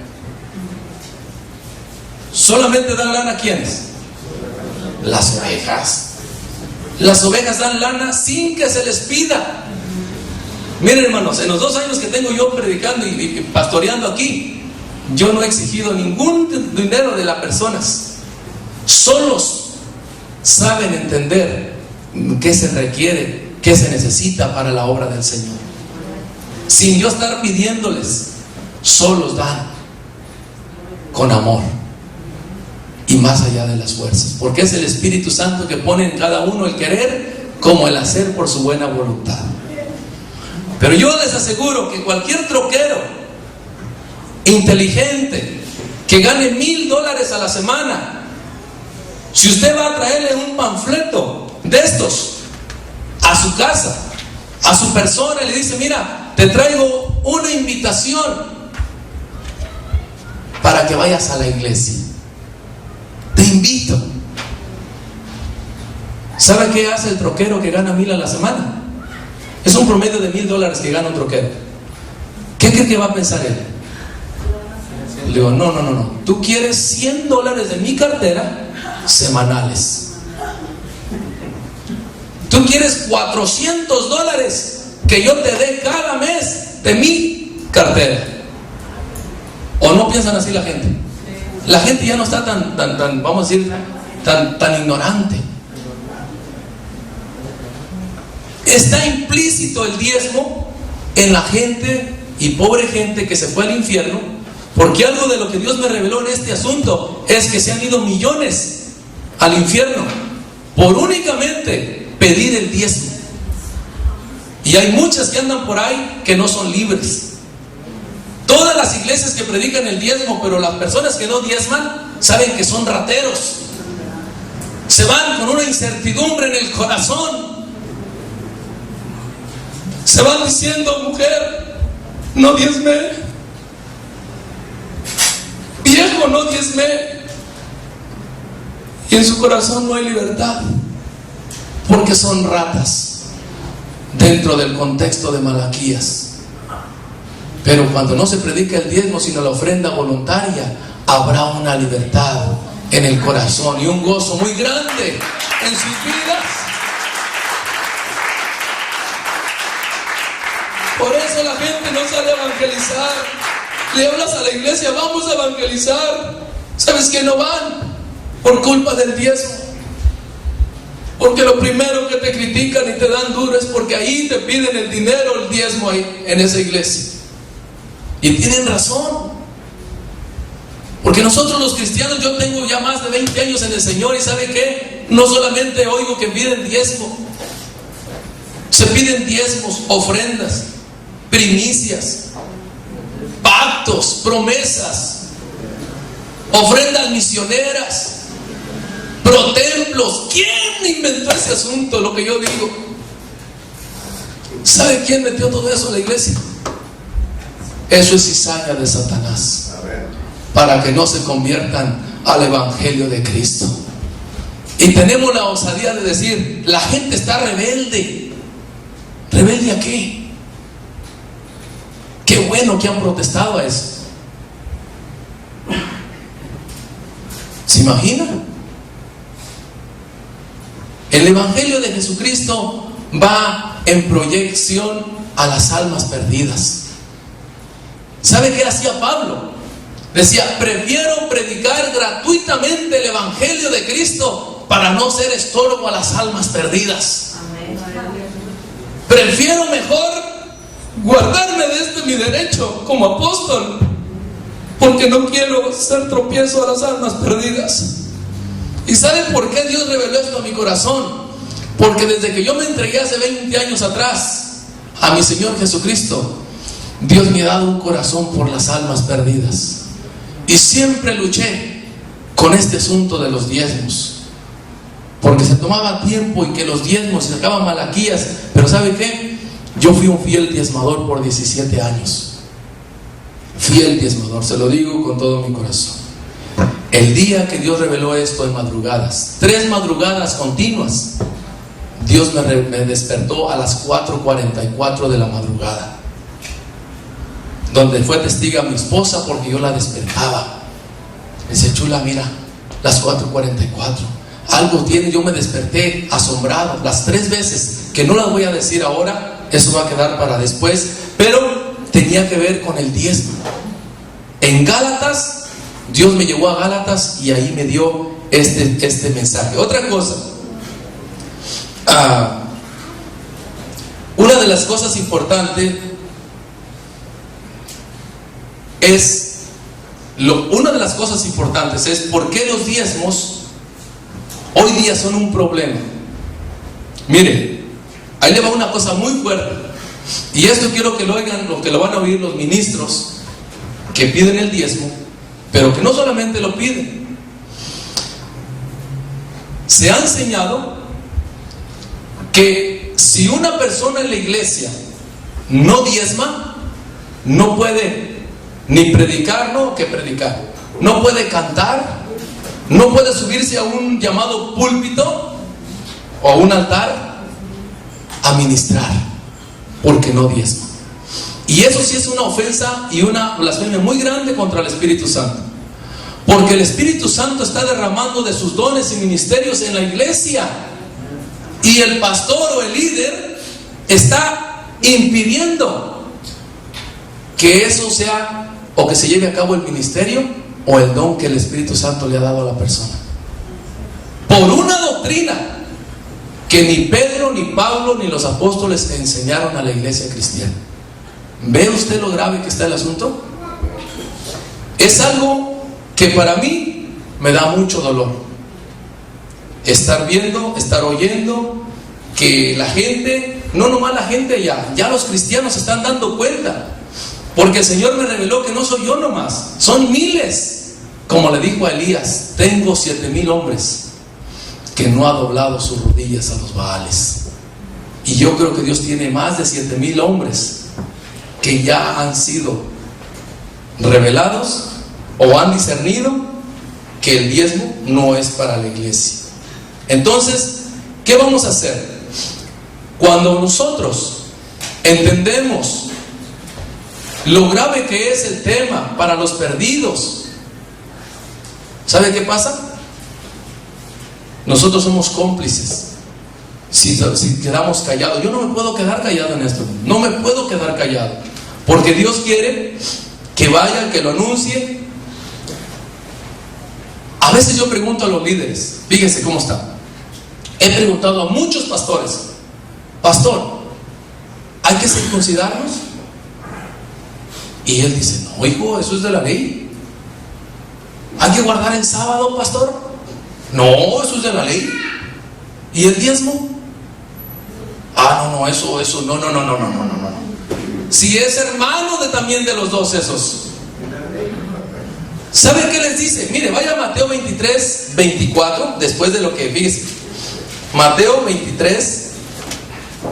¿Solamente dan lana a quiénes? Las ovejas. Las ovejas dan lana sin que se les pida. Miren, hermanos, en los 2 años que tengo yo predicando y pastoreando aquí, yo no he exigido ningún dinero de las personas. Solos saben entender qué se requiere, qué se necesita para la obra del Señor. Sin yo estar pidiéndoles, solos dan con amor y más allá de las fuerzas, porque es el Espíritu Santo que pone en cada uno el querer como el hacer por su buena voluntad. Pero yo les aseguro que cualquier troquero inteligente que gane $1,000 a la semana, si usted va a traerle un panfleto de estos a su casa, a su persona, y le dice, mira, te traigo una invitación para que vayas a la iglesia, te invito. ¿Sabe qué hace el troquero que gana 1,000 a la semana? Es un promedio de $1,000 que gana un troquero. ¿Qué cree que va a pensar él? Le digo, no. Tú quieres $100 de mi cartera semanales. Tú quieres $400 que yo te dé cada mes de mi cartera. ¿O no piensan así la gente? La gente ya no está tan vamos a decir, tan ignorante. Está implícito el diezmo en la gente y pobre gente que se fue al infierno, porque algo de lo que Dios me reveló en este asunto es que se han ido millones al infierno por únicamente pedir el diezmo. Y hay muchas que andan por ahí que no son libres. Todas las iglesias que predican el diezmo, pero las personas que no diezman saben que son rateros. Se van con una incertidumbre en el corazón. Se van diciendo, mujer, no diezmé. Viejo, no diezmé. Y en su corazón no hay libertad, porque son ratas dentro del contexto de Malaquías. Pero cuando no se predica el diezmo, sino la ofrenda voluntaria, habrá una libertad en el corazón y un gozo muy grande en sus vidas. Por eso la gente no sale a evangelizar. Le hablas a la iglesia, vamos a evangelizar. ¿Sabes que no van? Por culpa del diezmo. Porque lo primero que te critican y te dan duro es porque ahí te piden el dinero, el diezmo ahí, en esa iglesia. Y tienen razón. Porque nosotros los cristianos, yo tengo ya más de 20 años en el Señor, y ¿sabe qué? No solamente oigo que piden diezmo. Se piden diezmos, ofrendas, primicias, pactos, promesas, ofrendas misioneras, protemplos. ¿Quién inventó ese asunto? Lo que yo digo. ¿Sabe quién metió todo eso en la iglesia? Eso es cizaña de Satanás, para que no se conviertan al Evangelio de Cristo. Y tenemos la osadía de decir, la gente está rebelde. ¿Rebelde a qué? Qué bueno que han protestado a eso. ¿Se imagina? El Evangelio de Jesucristo va en proyección a las almas perdidas. ¿Sabe qué hacía Pablo? Decía, prefiero predicar gratuitamente el Evangelio de Cristo para no ser estorbo a las almas perdidas. Prefiero mejor guardarme de mi derecho como apóstol, porque no quiero ser tropiezo a las almas perdidas. ¿Y saben por qué Dios reveló esto a mi corazón? Porque desde que yo me entregué hace 20 años atrás a mi Señor Jesucristo, Dios me ha dado un corazón por las almas perdidas. Y siempre luché con este asunto de los diezmos, porque se tomaba tiempo y que los diezmos se sacaban Malaquías. Pero ¿sabe qué? Yo fui un fiel diezmador por 17 años. Fiel diezmador, se lo digo con todo mi corazón. El día que Dios reveló esto en madrugadas, 3 madrugadas continuas, Dios me despertó a las 4:44 de la madrugada, donde fue testiga mi esposa porque yo la despertaba. Me dice, chula, mira, las 4:44, algo tiene. Yo me desperté asombrado las 3 veces, que no las voy a decir ahora, eso va a quedar para después, pero tenía que ver con el diezmo. En Gálatas, Dios me llevó a Gálatas y ahí me dio este mensaje. Otra cosa, una de las cosas importantes es por qué los diezmos hoy día son un problema. Mire, ahí le va una cosa muy fuerte, y esto quiero que lo oigan, lo que lo van a oír los ministros que piden el diezmo, pero que no solamente lo piden. Se ha enseñado que si una persona en la iglesia no diezma, no puede ni predicar, no puede cantar, no puede subirse a un llamado púlpito o a un altar a ministrar, porque no diezma. Y eso sí es una ofensa y una blasfemia muy grande contra el Espíritu Santo, porque el Espíritu Santo está derramando de sus dones y ministerios en la iglesia, y el pastor o el líder está impidiendo que eso sea, o que se lleve a cabo el ministerio o el don que el Espíritu Santo le ha dado a la persona, por una doctrina que ni Pedro, ni Pablo, ni los apóstoles enseñaron a la iglesia cristiana. ¿Ve usted lo grave que está el asunto? Es algo que para mí me da mucho dolor. Estar viendo, estar oyendo que la gente, no nomás la gente, ya los cristianos se están dando cuenta, porque el Señor me reveló que no soy yo nomás, son miles. Como le dijo a Elías, tengo 7,000 hombres que no ha doblado sus rodillas a los Baales. Y yo creo que Dios tiene más de 7,000 hombres que ya han sido revelados o han discernido que el diezmo no es para la iglesia. Entonces, ¿qué vamos a hacer? Cuando nosotros entendemos lo grave que es el tema para los perdidos, ¿sabe qué pasa? Nosotros somos cómplices. Si quedamos callados, yo no me puedo quedar callado en esto, no me puedo quedar callado, porque Dios quiere que vaya, que lo anuncie. A veces yo pregunto a los líderes, fíjense cómo está. He preguntado a muchos pastores, pastor, ¿hay que circuncidarnos? Y él dice, no, hijo, eso es de la ley. ¿Hay que guardar el sábado, pastor? No, eso es de la ley. ¿Y el diezmo? No, eso, no. Si es hermano también de los dos esos. ¿Sabe qué les dice? Mire, vaya a Mateo 23, 24, después de lo que fíjese. Mateo 23,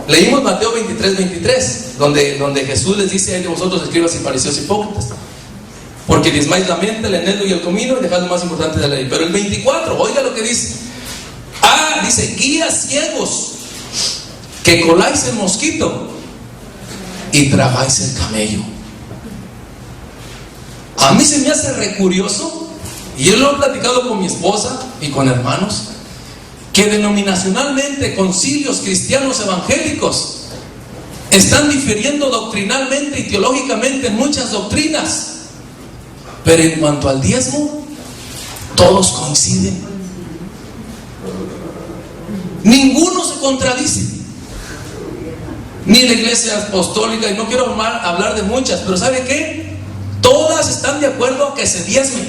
leímos Mateo 23, 23, donde Jesús les dice: "Ay de vosotros, escribas y fariseos hipócritas". porque diezmáis la menta, el eneldo y el comino y dejáis lo más importante de la ley. Pero el 24, oiga lo que dice. Dice, guías ciegos, que coláis el mosquito y tragáis el camello. A mí se me hace re curioso, y yo lo he platicado con mi esposa y con hermanos, que denominacionalmente concilios cristianos evangélicos están difiriendo doctrinalmente y teológicamente en muchas doctrinas, pero en cuanto al diezmo, todos coinciden. Ninguno se contradice, ni la iglesia apostólica, y no quiero hablar de muchas, pero ¿sabe qué? Todas están de acuerdo a que se diezme.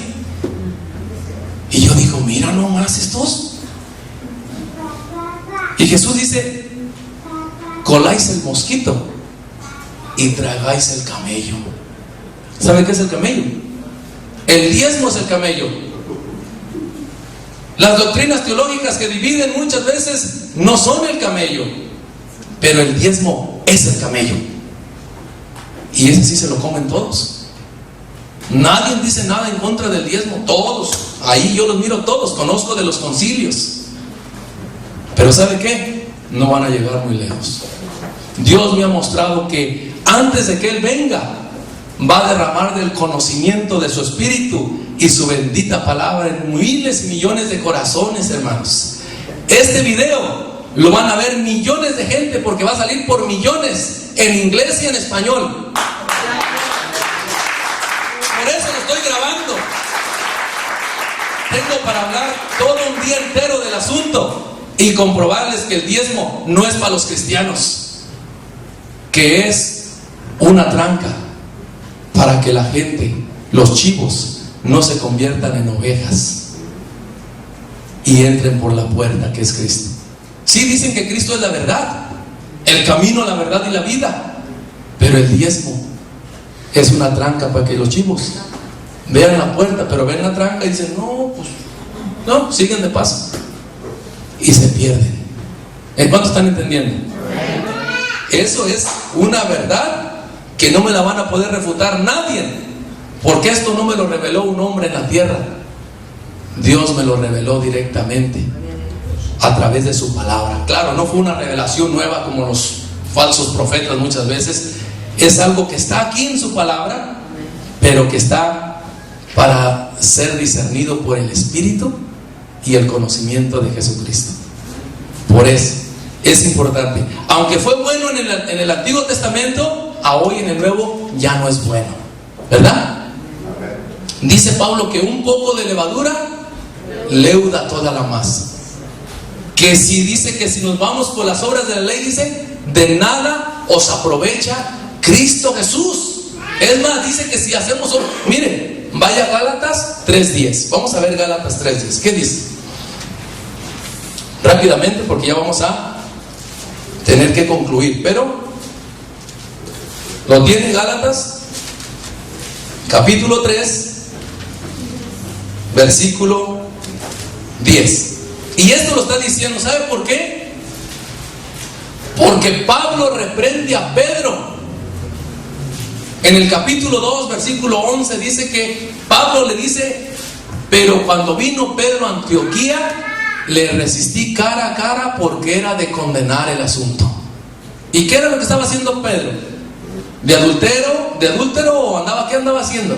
Y yo digo, mira nomás estos. Y Jesús dice, coláis el mosquito y tragáis el camello. ¿Sabe qué es el camello? El diezmo es el camello. Las doctrinas teológicas que dividen muchas veces no son el camello, pero el diezmo es el camello. Y ese sí se lo comen todos. Nadie dice nada en contra del diezmo, todos. Ahí yo los miro todos, conozco de los concilios. Pero ¿sabe qué? No van a llegar muy lejos. Dios me ha mostrado que antes de que Él venga, va a derramar del conocimiento de su Espíritu y su bendita palabra en miles y millones de corazones, hermanos. Este video lo van a ver millones de gente, porque va a salir por millones en inglés y en español. Por eso lo estoy grabando. Tengo para hablar todo un día entero del asunto y comprobarles que el diezmo no es para los cristianos, que es una tranca para que la gente, los chivos, no se conviertan en ovejas y entren por la puerta que es Cristo. Sí, dicen que Cristo es la verdad, el camino, la verdad y la vida, pero el diezmo es una tranca para que los chivos vean la puerta, pero ven la tranca y dicen, no, pues no, siguen de paso y se pierden. ¿En cuánto están entendiendo? Eso es una verdad que no me la van a poder refutar nadie, porque esto no me lo reveló un hombre en la tierra. Dios me lo reveló directamente a través de su palabra. Claro, no fue una revelación nueva como los falsos profetas muchas veces. Es algo que está aquí en su palabra, pero que está para ser discernido por el Espíritu y el conocimiento de Jesucristo. Por eso es importante. Aunque fue bueno en el Antiguo Testamento, a hoy en el Nuevo ya no es bueno, ¿verdad? Dice Pablo que un poco de levadura leuda toda la masa. Que si dice que si nos vamos por las obras de la ley, dice, de nada os aprovecha Cristo Jesús. Es más, dice que si hacemos, mire, vaya a Gálatas 3:10. Vamos a ver Gálatas 3:10. ¿Qué dice? Rápidamente, porque ya vamos a tener que concluir, pero ¿lo tiene Gálatas? Capítulo 3, versículo 10. Y esto lo está diciendo, ¿sabe por qué? Porque Pablo reprende a Pedro. En el capítulo 2, versículo 11, dice que Pablo le dice, pero cuando vino Pedro a Antioquía, le resistí cara a cara porque era de condenar el asunto. ¿Y qué era lo que estaba haciendo Pedro? ¿De adúltero o andaba? ¿Qué andaba haciendo?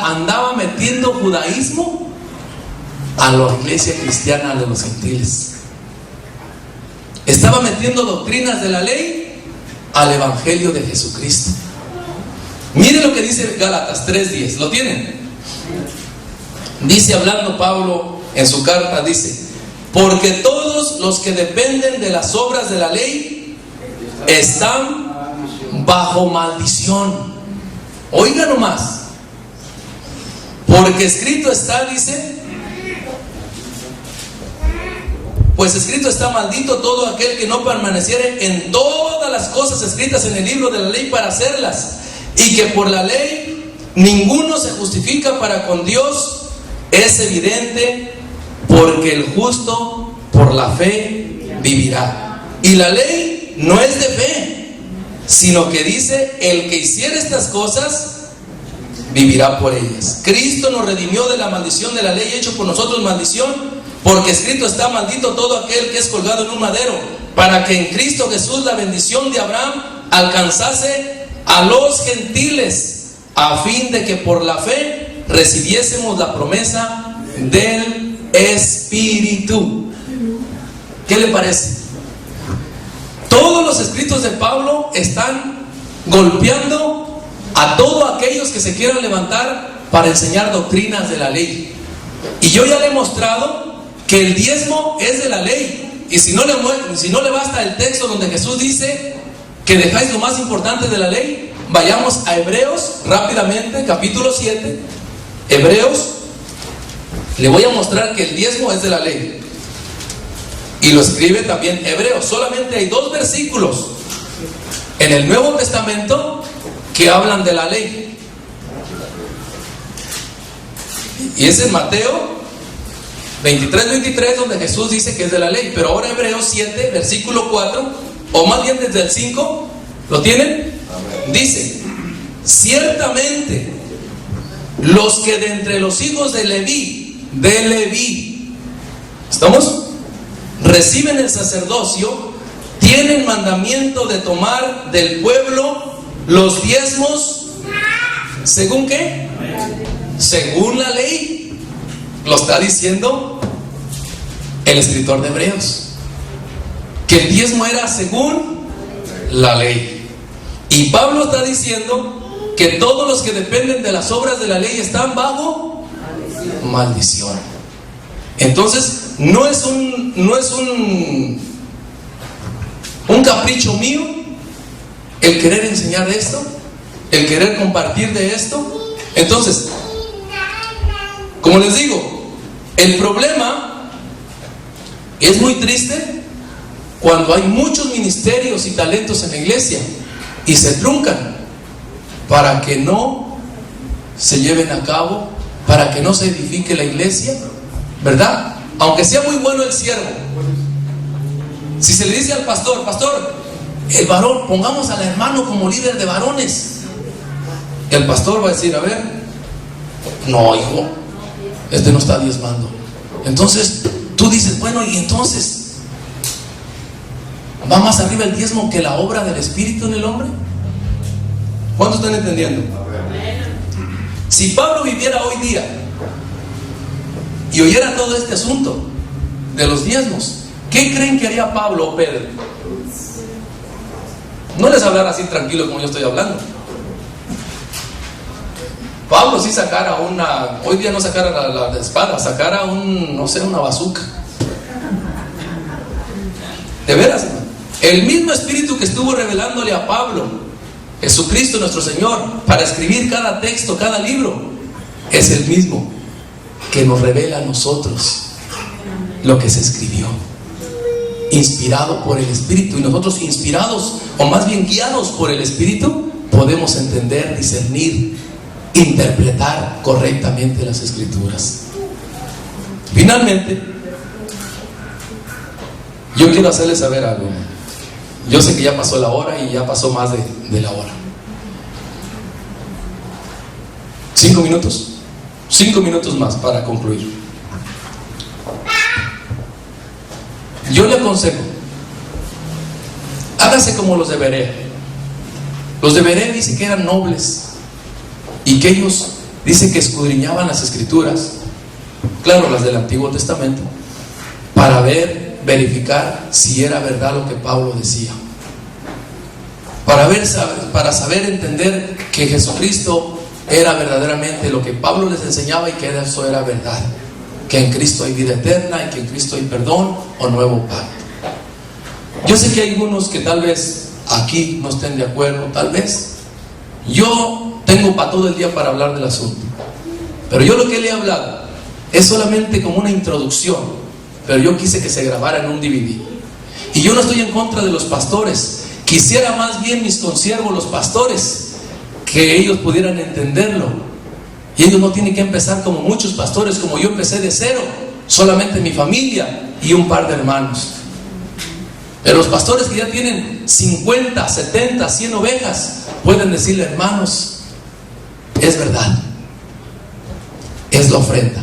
Andaba metiendo judaísmo a la iglesia cristiana de los gentiles. Estaba metiendo doctrinas de la ley al evangelio de Jesucristo. Miren lo que dice Gálatas 3:10. ¿Lo tienen? Dice, hablando Pablo en su carta, dice, porque todos los que dependen de las obras de la ley están bajo maldición. Oiga nomás, porque escrito está, dice, pues escrito está, maldito todo aquel que no permaneciere en todas las cosas escritas en el libro de la ley para hacerlas, y que por la ley ninguno se justifica para con Dios. Es evidente, porque el justo por la fe vivirá. Y la ley no es de fe, sino que dice, el que hiciera estas cosas vivirá por ellas. Cristo nos redimió de la maldición de la ley, hecho por nosotros maldición, porque escrito está: maldito todo aquel que es colgado en un madero, para que en Cristo Jesús la bendición de Abraham alcanzase a los gentiles, a fin de que por la fe recibiésemos la promesa del Espíritu. ¿Qué le parece? Todos los escritos de Pablo están golpeando a todos aquellos que se quieran levantar para enseñar doctrinas de la ley. Y yo ya le he mostrado que el diezmo es de la ley. Y si no le basta el texto donde Jesús dice que dejáis lo más importante de la ley, vayamos a Hebreos rápidamente, capítulo 7. Hebreos, le voy a mostrar que el diezmo es de la ley. Y lo escribe también Hebreos. Solamente hay 2 versículos en el Nuevo Testamento que hablan de la ley. Y es en Mateo 23, donde Jesús dice que es de la ley. Pero ahora Hebreos 7, versículo 4, o más bien desde el 5, ¿lo tienen? Dice: ciertamente los que de entre los hijos de Leví, ¿estamos? Reciben el sacerdocio, tienen mandamiento de tomar del pueblo los diezmos, ¿según qué? Según la ley. Lo está diciendo el escritor de Hebreos, que el diezmo era según la ley. Y Pablo está diciendo que todos los que dependen de las obras de la ley están bajo maldición. Entonces, no es un capricho mío el querer enseñar de esto, el querer compartir de esto. Entonces, como les digo, el problema es muy triste cuando hay muchos ministerios y talentos en la iglesia y se truncan para que no se lleven a cabo, para que no se edifique la iglesia, ¿verdad? Aunque sea muy bueno el siervo. Si se le dice al pastor: pastor, el varón, pongamos al hermano como líder de varones, el pastor va a decir: a ver, no, hijo, este no está diezmando. Entonces tú dices: bueno, y entonces ¿va más arriba el diezmo que la obra del Espíritu en el hombre? ¿Cuántos están entendiendo? Si Pablo viviera hoy día y oyera todo este asunto de los diezmos, ¿qué creen que haría Pablo o Pedro? No les hablará así tranquilo como yo estoy hablando. Pablo sí sacara hoy día no sacara la espada, sacara una bazooka. De veras, hermano. El mismo Espíritu que estuvo revelándole a Pablo, Jesucristo nuestro Señor, para escribir cada texto, cada libro, es el mismo que nos revela a nosotros lo que se escribió, inspirado por el Espíritu. Y nosotros, inspirados, o más bien guiados por el Espíritu, podemos entender, discernir, interpretar correctamente las Escrituras. Finalmente, yo quiero hacerles saber algo. Yo sé que ya pasó la hora y ya pasó más de la hora. 5 minutos. 5 minutos más para concluir. Yo le aconsejo, hágase como los de Berea. Los de Berea dicen que eran nobles y que ellos dicen que escudriñaban las Escrituras, claro, las del Antiguo Testamento, para verificar si era verdad lo que Pablo decía, para saber entender que Jesucristo era verdaderamente lo que Pablo les enseñaba y que eso era verdad, que en Cristo hay vida eterna y que en Cristo hay perdón o nuevo pacto. Yo sé que hay algunos que tal vez aquí no estén de acuerdo, tal vez. Yo tengo para todo el día para hablar del asunto, pero yo lo que le he hablado es solamente como una introducción, pero yo quise que se grabara en un DVD. Y yo no estoy en contra de los pastores, quisiera más bien mis consiervos, los pastores, que ellos pudieran entenderlo. Y ellos no tienen que empezar como muchos pastores, como yo empecé de cero, solamente mi familia y un par de hermanos. Pero los pastores que ya tienen 50, 70, 100 ovejas pueden decirle: hermanos, es verdad, es la ofrenda.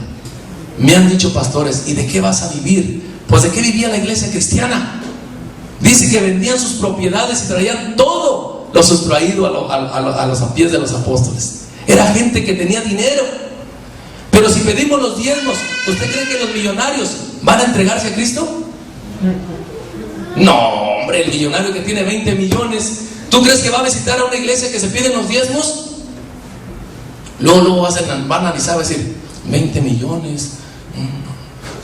Me han dicho pastores, ¿y de qué vas a vivir? Pues ¿de qué vivía la iglesia cristiana? Dice que vendían sus propiedades y traían todo lo sustraído a los pies de los apóstoles. Era gente que tenía dinero. Pero si pedimos los diezmos, ¿usted cree que los millonarios van a entregarse a Cristo? No, hombre, el millonario que tiene 20 millones, ¿tú crees que va a visitar a una iglesia que se piden los diezmos? Luego van a analizar, va a decir, 20 millones,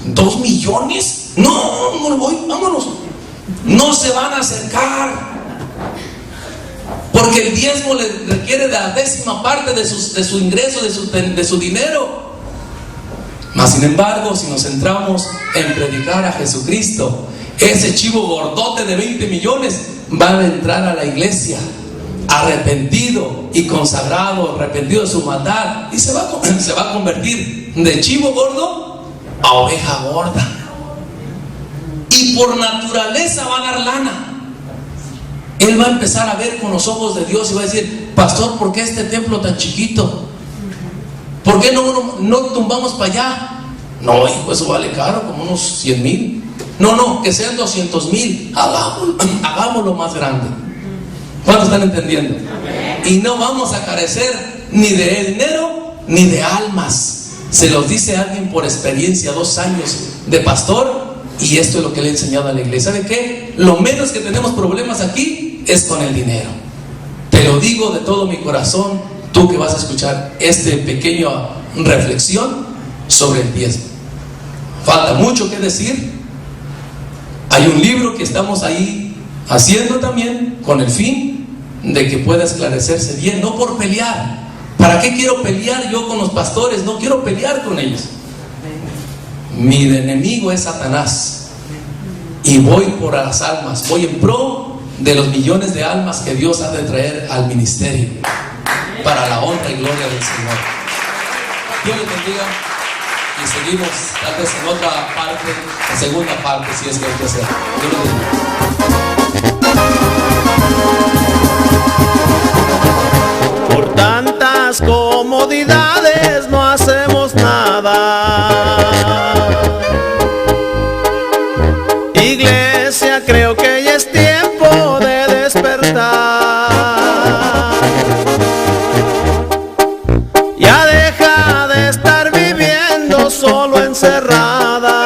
2 millones, no voy, vámonos. No se van a acercar, porque el diezmo le requiere de la 10ª parte de su ingreso, de su dinero. Mas sin embargo, si nos centramos en predicar a Jesucristo, ese chivo gordote de 20 millones va a entrar a la iglesia arrepentido y consagrado, arrepentido de su maldad, y se va a convertir de chivo gordo a oveja gorda, y por naturaleza va a dar lana. Él va a empezar a ver con los ojos de Dios y va a decir, pastor, ¿por qué este templo tan chiquito? ¿Por qué no tumbamos para allá? No, hijo, eso vale caro, como unos 100,000. No, que sean 200,000. Hagámoslo más grande. ¿Cuántos están entendiendo? Y no vamos a carecer ni de dinero ni de almas. Se los dice alguien por experiencia, 2 años de pastor, y esto es lo que le he enseñado a la iglesia. ¿Sabe qué? Lo menos que tenemos problemas aquí es con el dinero. Te lo digo de todo mi corazón, tú que vas a escuchar esta pequeña reflexión sobre el diezmo. Falta mucho que decir. Hay un libro que estamos ahí haciendo también con el fin de que pueda esclarecerse bien, no por pelear. ¿Para qué quiero pelear yo con los pastores? No quiero pelear con ellos. Mi enemigo es Satanás, y voy por las almas, voy en pro de los millones de almas que Dios ha de traer al ministerio para la honra y gloria del Señor. Dios les bendiga, y seguimos tal vez en otra parte, en segunda parte, si es que hay que hacer. Dios les bendiga. Por tantas comodidades no hacemos nada. Iglesia, creo que ya es tiempo de despertar. Ya deja de estar viviendo solo encerrada.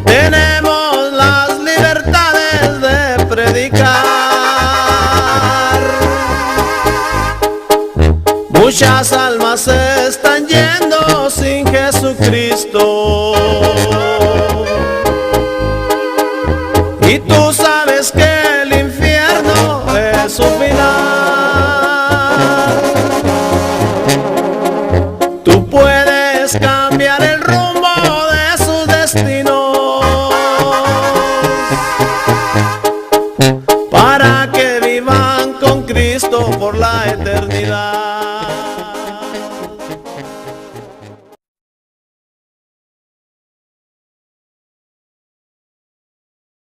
Tenemos las libertades de predicar. Muchas almas se están yendo sin Jesucristo, y tú sabes que el infierno es su final.